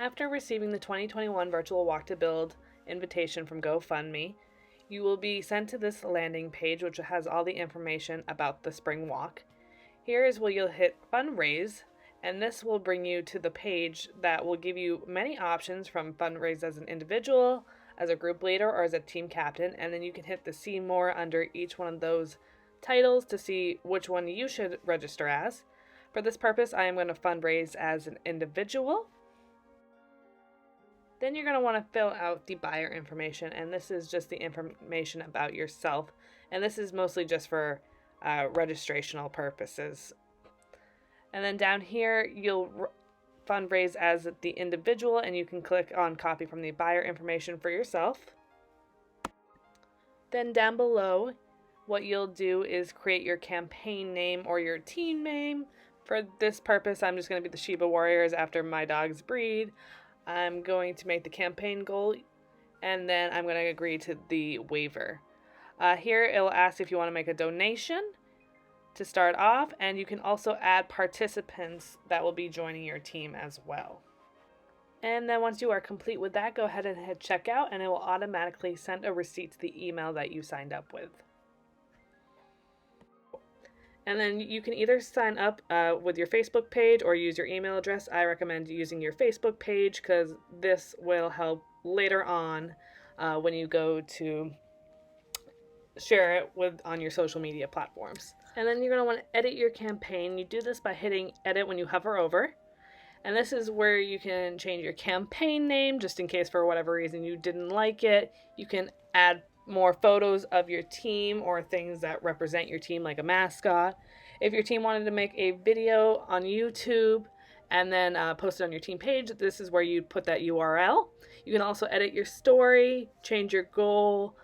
After receiving the 2021 Virtual Walk to Build invitation from GoFundMe, you will be sent to this landing page, which has all the information about the spring walk. Here is where you'll hit Fundraise, and this will bring you to the page that will give you many options from fundraise as an individual, as a group leader, or as a team captain, and then you can hit the See More under each one of those titles to see which one you should register as. For this purpose, I am going to fundraise as an individual. Then you're going to want to fill out the buyer information, and this is just the information about yourself, and this is mostly just for registrational purposes. And then down here, you'll fundraise as the individual, and you can click on copy from the buyer information for yourself. Then down below, what you'll do is create your campaign name or your team name. For this purpose, I'm just going to be the Shiba Warriors after my dog's breed. I'm going to make the campaign goal, and then I'm going to agree to the waiver. Here it'll ask if you want to make a donation to start off, and you can also add participants that will be joining your team as well. And then once you are complete with that, go ahead and hit checkout, and it will automatically send a receipt to the email that you signed up with. And then you can either sign up with your Facebook page or use your email address. I recommend using your Facebook page because this will help later on when you go to share it on your social media platforms. And then you're going to want to edit your campaign. You do this by hitting edit when you hover over. And this is where you can change your campaign name just in case for whatever reason you didn't like it. You can add more photos of your team or things that represent your team, like a mascot. If your team wanted to make a video on YouTube and then post it on your team page, this is where you put that URL. You can also edit your story, change your goal,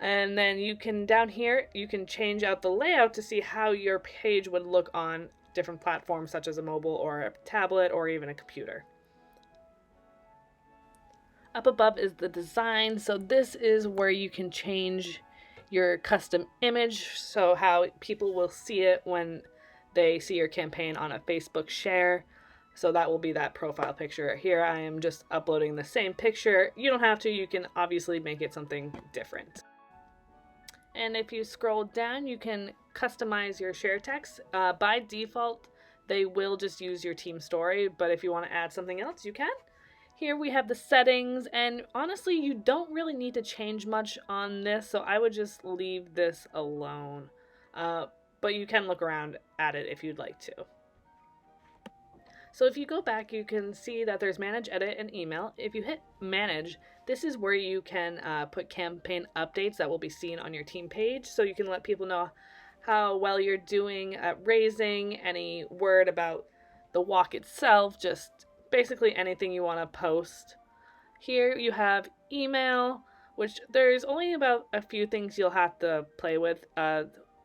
and then you can, down here, you can change out the layout to see how your page would look on different platforms such as a mobile or a tablet or even a computer. Up above is the design, so this is where you can change your custom image, so how people will see it when they see your campaign on a Facebook share. So that will be that profile picture. Here I am just uploading the same picture. You don't have to, you can obviously make it something different. And if you scroll down, you can customize your share text. By default, they will just use your team story, but if you want to add something else, you can. Here we have the settings, and honestly, you don't really need to change much on this, so I would just leave this alone. But you can look around at it if you'd like to. So if you go back, you can see that there's manage, edit, and email. If you hit manage, this is where you can put campaign updates that will be seen on your team page, so you can let people know how well you're doing at raising, any word about the walk itself, just basically anything you want to post. Here you have email, which there's only about a few things you'll have to play with.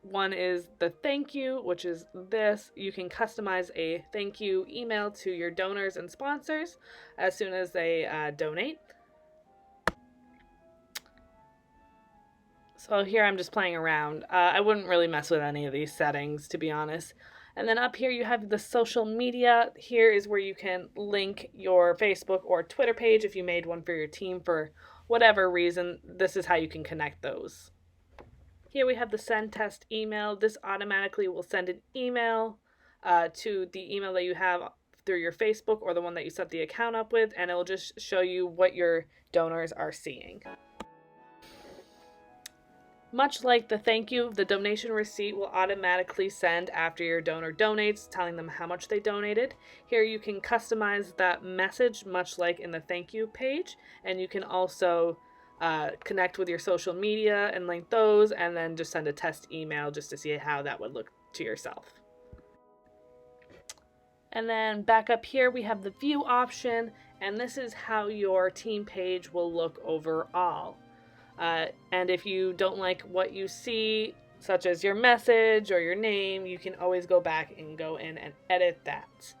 One is the thank you, which is this. You can customize a thank you email to your donors and sponsors as soon as they donate. So here I'm just playing around. I wouldn't really mess with any of these settings, to be honest. And then up here you have the social media. Here is where you can link your Facebook or Twitter page if you made one for your team for whatever reason. This is how you can connect those. Here we have the send test email. This automatically will send an email to the email that you have through your Facebook or the one that you set the account up with, and it will just show you what your donors are seeing. Much like the thank you, the donation receipt will automatically send after your donor donates, telling them how much they donated. Here you can customize that message, much like in the thank you page, and you can also connect with your social media and link those, and then just send a test email just to see how that would look to yourself. And then back up here we have the view option, and this is how your team page will look overall. And if you don't like what you see, such as your message or your name, you can always go back and go in and edit that.